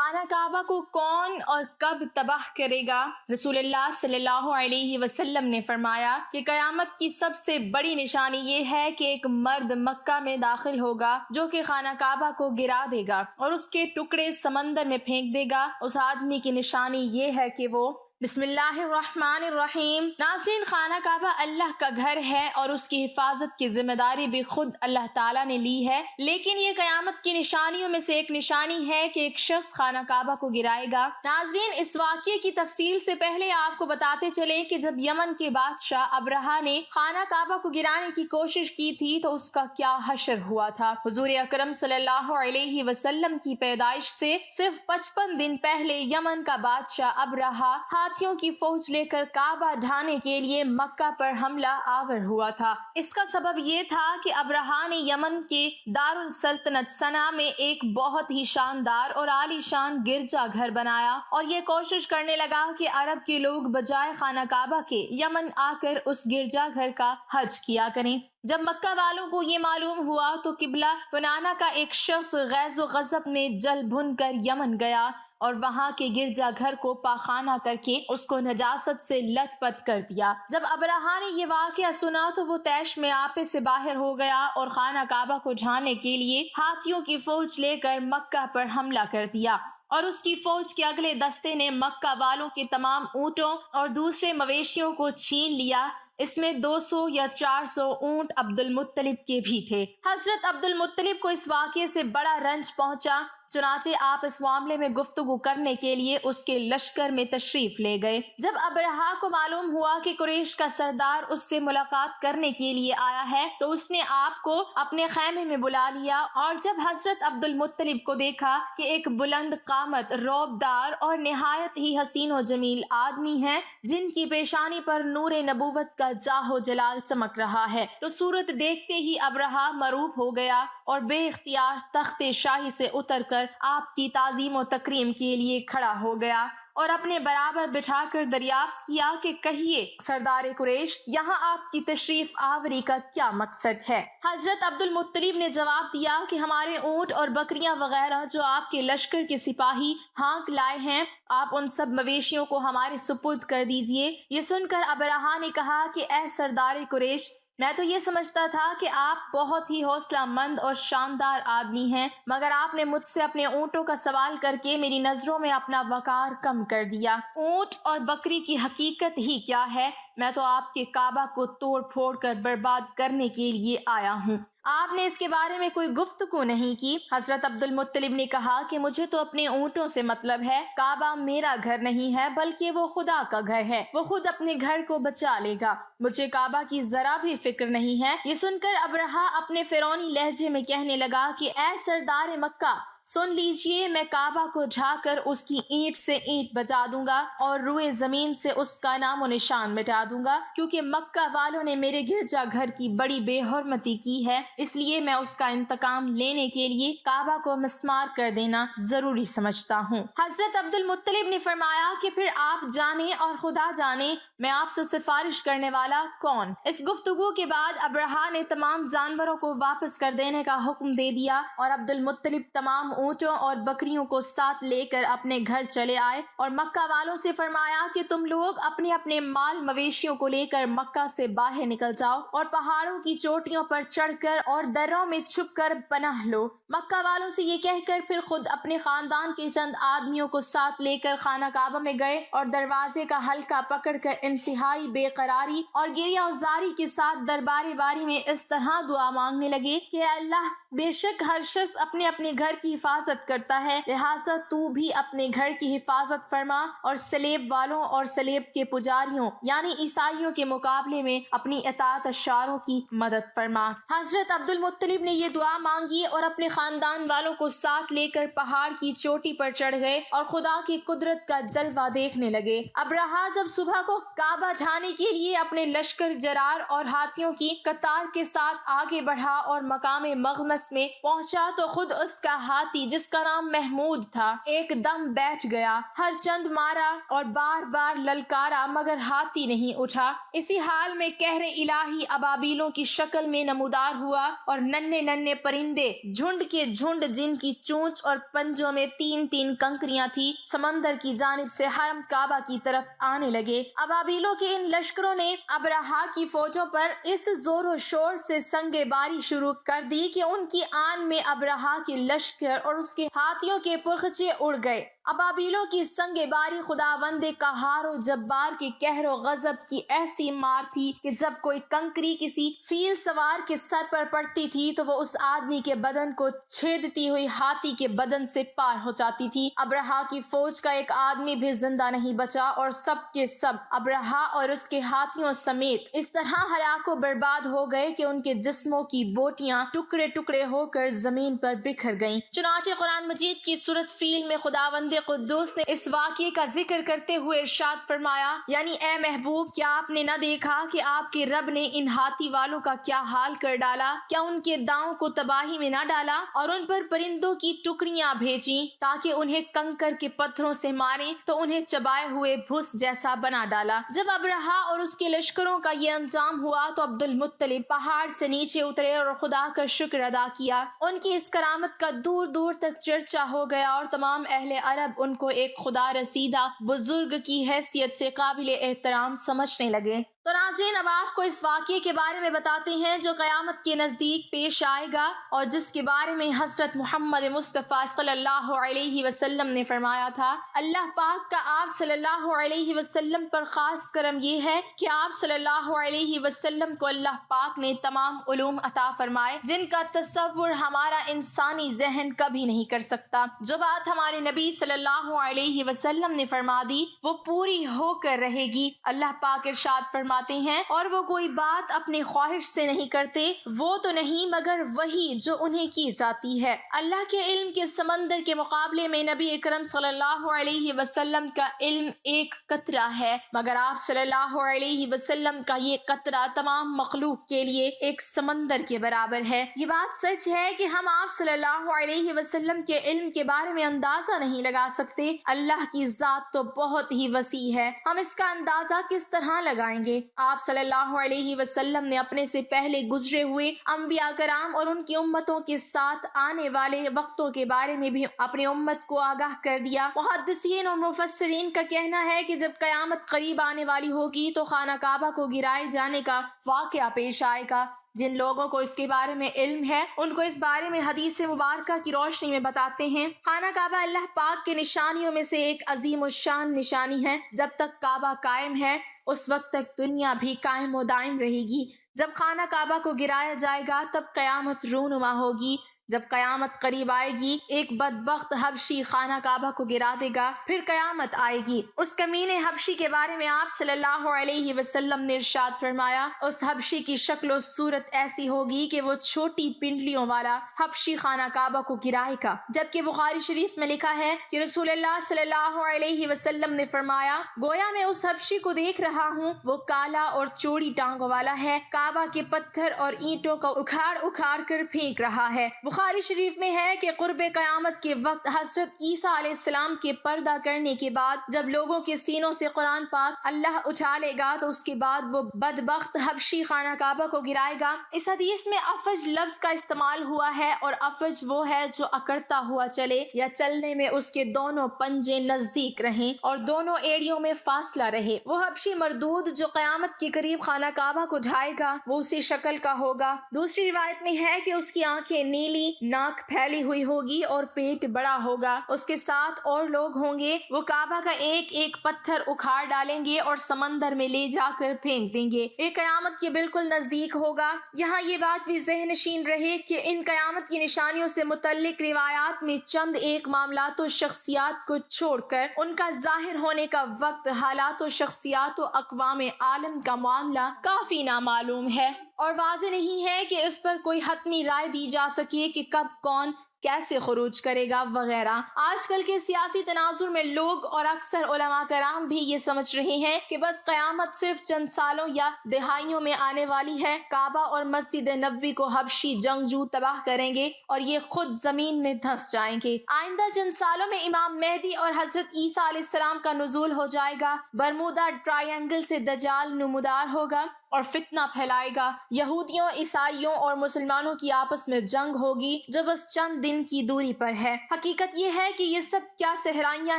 خانہ کعبہ کو کون اور کب تباہ کرے گا؟ رسول اللہ صلی اللہ علیہ وسلم نے فرمایا کہ قیامت کی سب سے بڑی نشانی یہ ہے کہ ایک مرد مکہ میں داخل ہوگا جو کہ خانہ کعبہ کو گرا دے گا اور اس کے ٹکڑے سمندر میں پھینک دے گا۔ اس آدمی کی نشانی یہ ہے کہ وہ بسم اللہ الرحمن الرحیم۔ ناظرین، خانہ کعبہ اللہ کا گھر ہے اور اس کی حفاظت کی ذمہ داری بھی خود اللہ تعالیٰ نے لی ہے، لیکن یہ قیامت کی نشانیوں میں سے ایک نشانی ہے کہ ایک شخص خانہ کعبہ کو گرائے گا۔ ناظرین، اس واقعے کی تفصیل سے پہلے آپ کو بتاتے چلیں کہ جب یمن کے بادشاہ ابرہہ نے خانہ کعبہ کو گرانے کی کوشش کی تھی تو اس کا کیا حشر ہوا تھا۔ حضور اکرم صلی اللہ علیہ وسلم کی پیدائش سے صرف 55 دن پہلے یمن کا بادشاہ ابرہہ ہاتھیوں کی فوج لے کر کعبہ ڈھانے کے لیے مکہ پر حملہ آور ہوا تھا۔ اس کا سبب یہ تھا کہ ابرہہ نے یمن کے دارالسلطنت صنعا میں ایک بہت ہی شاندار اور عالی شان گرجا گھر بنایا اور یہ کوشش کرنے لگا کہ عرب کے لوگ بجائے خانہ کعبہ کے یمن آ کر اس گرجا گھر کا حج کیا کریں۔ جب مکہ والوں کو یہ معلوم ہوا تو قبلہ کنانہ کا ایک شخص غیظ و غضب میں جل بھن کر یمن گیا اور وہاں کے گرجا گھر کو پاخانہ کر کے اس کو نجاست سے لت پت کر دیا۔ جب ابرہہ نے یہ واقعہ سنا تو وہ طیش میں آپے سے باہر ہو گیا اور خانہ کعبہ کو ڈھانے کے لیے ہاتھیوں کی فوج لے کر مکہ پر حملہ کر دیا اور اس کی فوج کے اگلے دستے نے مکہ والوں کے تمام اونٹوں اور دوسرے مویشیوں کو چھین لیا۔ اس میں 200 یا 400 اونٹ عبد المطلب کے بھی تھے۔ حضرت عبد المطلب کو اس واقعے سے بڑا رنج پہنچا، چنانچہ آپ اس معاملے میں گفتگو کرنے کے لیے اس کے لشکر میں تشریف لے گئے۔ جب ابرہہ کو معلوم ہوا کہ قریش کا سردار اس سے ملاقات کرنے کے لیے آیا ہے تو اس نے آپ کو اپنے خیمے میں بلا لیا اور جب حضرت عبد المطلب کو دیکھا کہ ایک بلند قامت، رعبدار اور نہایت ہی حسین و جمیل آدمی ہیں جن کی پیشانی پر نور نبوت کا جاہ و جلال چمک رہا ہے، تو صورت دیکھتے ہی ابرہہ مرعوب ہو گیا اور بے اختیار تخت شاہی سے اتر کر آپ کی تعظیم و تکریم کے لیے کھڑا ہو گیا اور اپنے برابر بٹھا کر دریافت کیا کہ کہیے سردار قریش، یہاں آپ کی تشریف آوری کا کیا مقصد ہے؟ حضرت عبد المطلب نے جواب دیا کہ ہمارے اونٹ اور بکریاں وغیرہ جو آپ کے لشکر کے سپاہی ہانک لائے ہیں، آپ ان سب مویشیوں کو ہمارے سپرد کر دیجئے۔ یہ سن کر ابرہہ نے کہا کہ اے سردار قریش، میں تو یہ سمجھتا تھا کہ آپ بہت ہی حوصلہ مند اور شاندار آدمی ہیں، مگر آپ نے مجھ سے اپنے اونٹوں کا سوال کر کے میری نظروں میں اپنا وقار کم کر دیا۔ اونٹ اور بکری کی حقیقت ہی کیا ہے؟ میں تو آپ کے کعبہ کو توڑ پھوڑ کر برباد کرنے کے لیے آیا ہوں۔ آپ نے اس کے بارے میں کوئی گفتگو نہیں کی۔ حضرت عبد المطلب نے کہا کہ مجھے تو اپنے اونٹوں سے مطلب ہے، کعبہ میرا گھر نہیں ہے بلکہ وہ خدا کا گھر ہے، وہ خود اپنے گھر کو بچا لے گا، مجھے کعبہ کی ذرا بھی فکر نہیں ہے۔ یہ سن کر ابرہہ اپنے فرعونی لہجے میں کہنے لگا کہ اے سردار مکہ، سن لیجئے، میں کعبہ کو ڈھا کر اس کی اینٹ سے اینٹ بجا دوں گا اور روئے زمین سے اس کا نام و نشان مٹا دوں گا، کیونکہ مکہ والوں نے میرے گرجا گھر کی بڑی بے حرمتی کی ہے، اس لیے میں اس کا انتقام لینے کے لیے کعبہ کو مسمار کر دینا ضروری سمجھتا ہوں۔ حضرت عبد المطلب نے فرمایا کہ پھر آپ جانے اور خدا جانے میں آپ سے سفارش کرنے والا کون؟ اس گفتگو کے بعد ابرہہ نے تمام جانوروں کو واپس کر دینے کا حکم دے دیا اور عبد المطلب تمام اونٹوں اور بکریوں کو ساتھ لے کر اپنے گھر چلے آئے اور مکہ والوں سے فرمایا کہ تم لوگ اپنے اپنے مال مویشیوں کو لے کر مکہ سے باہر نکل جاؤ اور پہاڑوں کی چوٹیوں پر چڑھ کر اور دروں میں چھپ کر پناہ لو۔ مکہ والوں سے یہ کہہ کر پھر خود اپنے خاندان کے چند آدمیوں کو ساتھ لے کر خانہ کعبہ میں گئے اور دروازے کا حلقہ پکڑ کر انتہائی بے قراری اور گریہ وزاری کے ساتھ دربار باری میں اس طرح دعا مانگنے لگے کہ اے اللہ، بے شک ہر شخص اپنے اپنے گھر کی حفاظت کرتا ہے، لہٰذا تو بھی اپنے گھر کی حفاظت فرما اور سلیب والوں اور سلیب کے پجاریوں یعنی عیسائیوں کے مقابلے میں اپنی اطاعت اشاروں کی مدد فرما۔ حضرت عبد المطلب نے یہ دعا مانگی اور اپنے خاندان والوں کو ساتھ لے کر پہاڑ کی چوٹی پر چڑھ گئے اور خدا کی قدرت کا جلوہ دیکھنے لگے۔ ابرہہ جب صبح کو کعبہ ڈھانے کے لیے اپنے لشکر جرار اور ہاتھیوں کی قطار کے ساتھ آگے بڑھا اور مقام مغمس میں پہنچا تو خود اس کا ہاتھ ہاتھی جس کا نام محمود تھا ایک دم بیٹھ گیا، ہر چند مارا اور بار بار للکارا مگر ہاتھی نہیں اٹھا۔ اسی حال میں قہر الہی ابابیلوں کی شکل میں نمودار ہوا اور ننھے ننھے پرندے جھنڈ کے جھنڈ جن کی چونچ اور پنجوں میں تین تین کنکریاں تھی سمندر کی جانب سے حرم کعبہ کی طرف آنے لگے۔ ابابیلوں کے ان لشکروں نے ابرہا کی فوجوں پر اس زور و شور سے سنگ باری شروع کر دی کہ ان کی آن میں ابرہا کے لشکر اور اس کے ہاتھیوں کے پرخچے اڑ گئے۔ ابابیلوں کی سنگ باری خداوند قہار و جبار کے قہر و غضب کی ایسی مار تھی کہ جب کوئی کنکری کسی فیل سوار کے سر پر پڑتی تھی تو وہ اس آدمی کے بدن کو چھیدتی ہوئی ہاتھی کے بدن سے پار ہو جاتی تھی۔ ابرہا کی فوج کا ایک آدمی بھی زندہ نہیں بچا اور سب کے سب ابرہا اور اس کے ہاتھیوں سمیت اس طرح ہلاک و برباد ہو گئے کہ ان کے جسموں کی بوٹیاں ٹکڑے ٹکڑے ہو کر زمین پر بکھر گئیں۔ چنانچہ قرآن مجید کی سورۃ فیل میں خداوند قدوس نے اس واقعے کا ذکر کرتے ہوئے ارشاد فرمایا، یعنی اے محبوب کیا آپ نے نہ دیکھا کہ آپ کے رب نے ان ہاتھی والوں کا کیا حال کر ڈالا؟ کیا ان کے داؤں کو تباہی میں نہ ڈالا اور ان پر پرندوں کی ٹکڑیاں بھیجیں تاکہ انہیں کنکر کے پتھروں سے ماریں تو انہیں چبائے ہوئے بھس جیسا بنا ڈالا۔ جب ابرہا اور اس کے لشکروں کا یہ انجام ہوا تو عبد المطلب پہاڑ سے نیچے اترے اور خدا کا شکر ادا کیا۔ ان کی اس کرامت کا دور دور تک چرچا ہو گیا اور تمام اہل عرب ان کو ایک خدا رسیدہ بزرگ کی حیثیت سے قابل احترام سمجھنے لگے۔ تو ناظرین اب آپ کو اس واقعے کے بارے میں بتاتے ہیں جو قیامت کے نزدیک پیش آئے گا اور جس کے بارے میں حضرت محمد مصطفیٰ صلی اللہ علیہ وسلم نے فرمایا تھا۔ اللہ پاک کا آپ صلی اللہ علیہ وسلم پر خاص کرم یہ ہے کہ آپ صلی اللہ علیہ وسلم کو اللہ پاک نے تمام علوم عطا فرمائے جن کا تصور ہمارا انسانی ذہن کبھی نہیں کر سکتا۔ جو بات ہمارے نبی صلی اللہ علیہ وسلم نے فرما دی وہ پوری ہو کر رہے گی۔ اللہ پاک ارشاد فرماتے ہیں اور وہ کوئی بات اپنی خواہش سے نہیں کرتے، وہ تو نہیں مگر وہی جو انہیں کی جاتی ہے۔ اللہ کے علم کے سمندر کے مقابلے میں نبی اکرم صلی اللہ علیہ وسلم کا علم ایک قطرہ ہے، مگر آپ صلی اللہ علیہ وسلم کا یہ قطرہ تمام مخلوق کے لیے ایک سمندر کے برابر ہے۔ یہ بات سچ ہے کہ ہم آپ صلی اللہ علیہ وسلم کے علم کے بارے میں اندازہ نہیں لگا سکتے۔ اللہ کی ذات تو بہت ہی وسیع ہے، ہم اس کا اندازہ کس طرح لگائیں گے؟ آپ صلی اللہ علیہ وسلم نے اپنے سے پہلے گزرے ہوئے انبیاء کرام اور ان کی امتوں کے ساتھ آنے والے وقتوں کے بارے میں بھی اپنی امت کو آگاہ کر دیا۔ محدثین اور مفسرین کا کہنا ہے کہ جب قیامت قریب آنے والی ہوگی تو خانہ کعبہ کو گرائے جانے کا واقعہ پیش آئے گا۔ جن لوگوں کو اس کے بارے میں علم ہے ان کو اس بارے میں حدیث مبارکہ کی روشنی میں بتاتے ہیں۔ خانہ کعبہ اللہ پاک کے نشانیوں میں سے ایک عظیم الشان نشانی ہے۔ جب تک کعبہ قائم ہے اس وقت تک دنیا بھی قائم و دائم رہے گی۔ جب خانہ کعبہ کو گرایا جائے گا تب قیامت رونما ہوگی۔ جب قیامت قریب آئے گی ایک بدبخت حبشی خانہ کعبہ کو گرا دے گا، پھر قیامت آئے گی۔ اس کمینے حبشی کے بارے میں آپ صلی اللہ علیہ وسلم نے ارشاد فرمایا، اس حبشی کی شکل و صورت ایسی ہوگی کہ وہ چھوٹی پنڈلیوں والا حبشی خانہ کعبہ کو گرائے گا۔ جبکہ بخاری شریف میں لکھا ہے کہ رسول اللہ صلی اللہ علیہ وسلم نے فرمایا، گویا میں اس حبشی کو دیکھ رہا ہوں، وہ کالا اور چوڑی ٹانگوں والا ہے، کعبہ کے پتھر اور اینٹوں کو اکھاڑ اکھاڑ کر پھینک رہا ہے۔ بخاری شریف میں ہے کہ قرب قیامت کے وقت حضرت عیسیٰ علیہ السلام کے پردہ کرنے کے بعد جب لوگوں کے سینوں سے قرآن پاک اللہ اٹھا لے گا تو اس کے بعد وہ بدبخت حبشی خانہ کعبہ کو گرائے گا۔ اس حدیث میں افج لفظ کا استعمال ہوا ہے اور افج وہ ہے جو اکڑتا ہوا چلے یا چلنے میں اس کے دونوں پنجے نزدیک رہیں اور دونوں ایڑیوں میں فاصلہ رہے۔ وہ حبشی مردود جو قیامت کے قریب خانہ کعبہ کو ڈھائے گا وہ اسی شکل کا ہوگا۔ دوسری روایت میں ہے کہ اس کی آنکھیں نیلی، ناک پھیلی ہوئی ہوگی اور پیٹ بڑا ہوگا۔ اس کے ساتھ اور لوگ ہوں گے، وہ کعبہ کا ایک ایک پتھر اکھاڑ ڈالیں گے اور سمندر میں لے جا کر پھینک دیں گے۔ یہ قیامت کے بالکل نزدیک ہوگا۔ یہاں یہ بات بھی ذہن نشین رہے کہ ان قیامت کی نشانیوں سے متعلق روایات میں چند ایک معاملات و شخصیات کو چھوڑ کر ان کا ظاہر ہونے کا وقت، حالات و شخصیات و اقوام عالم کا معاملہ کافی نامعلوم ہے اور واضح نہیں ہے کہ اس پر کوئی حتمی رائے دی جا سکے کہ کب کون کیسے خروج کرے گا وغیرہ۔ آج کل کے سیاسی تناظر میں لوگ اور اکثر علماء کرام بھی یہ سمجھ رہے ہیں کہ بس قیامت صرف چند سالوں یا دہائیوں میں آنے والی ہے، کعبہ اور مسجد نبوی کو حبشی جنگجو تباہ کریں گے اور یہ خود زمین میں دھس جائیں گے۔ آئندہ چند سالوں میں امام مہدی اور حضرت عیسیٰ علیہ السلام کا نزول ہو جائے گا، برمودا ٹرائی اینگل سے دجال نمودار ہوگا اور فتنہ پھیلائے گا، یہودیوں، عیسائیوں اور مسلمانوں کی آپس میں جنگ ہوگی جو بس چند دن کی دوری پر ہے۔ حقیقت یہ ہے کہ یہ سب کیا صحرائیاں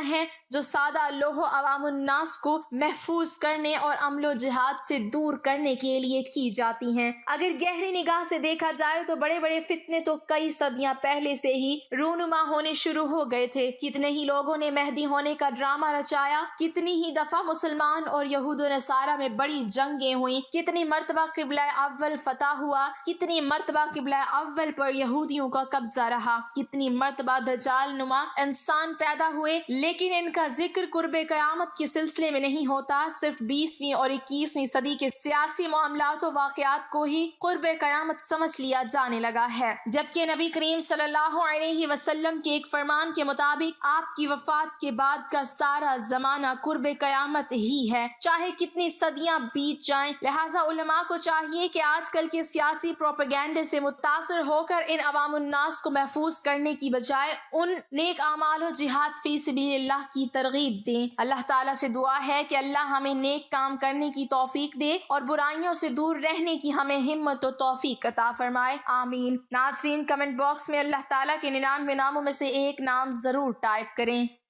ہیں جو سادہ لوح و عوام الناس کو محفوظ کرنے اور عمل و جہاد سے دور کرنے کے لیے کی جاتی ہیں۔ اگر گہری نگاہ سے دیکھا جائے تو بڑے بڑے فتنے تو کئی صدیاں پہلے سے ہی رونما ہونے شروع ہو گئے تھے۔ کتنے ہی لوگوں نے مہدی ہونے کا ڈرامہ رچایا، کتنی ہی دفعہ مسلمان اور یہود و نصارہ میں بڑی جنگیں ہوئیں، کتنی مرتبہ قبلہ اول فتح ہوا، کتنی مرتبہ قبلہ اول پر یہودیوں کا قبضہ رہا، کتنی مرتبہ دجال نما انسان پیدا ہوئے، لیکن ان کا ذکر قرب قیامت کے سلسلے میں نہیں ہوتا۔ صرف 20ویں اور 21ویں صدی کے سیاسی معاملات و واقعات کو ہی قرب قیامت سمجھ لیا جانے لگا ہے، جبکہ نبی کریم صلی اللہ علیہ وسلم کے ایک فرمان کے مطابق آپ کی وفات کے بعد کا سارا زمانہ قرب قیامت ہی ہے، چاہے کتنی صدیاں بیت جائیں۔ لہٰذا علماء کو چاہیے کہ آج کل کے سیاسی پروپیگنڈے سے متاثر ہو کر ان عوام الناس کو محفوظ کرنے کی بجائے ان نیک اعمال و جہاد فی سبیل اللہ کی ترغیب دیں۔ اللہ تعالیٰ سے دعا ہے کہ اللہ ہمیں نیک کام کرنے کی توفیق دے اور برائیوں سے دور رہنے کی ہمیں ہمت و توفیق عطا فرمائے، آمین۔ ناظرین، کمنٹ باکس میں اللہ تعالیٰ کے 99 ناموں میں سے ایک نام ضرور ٹائپ کریں۔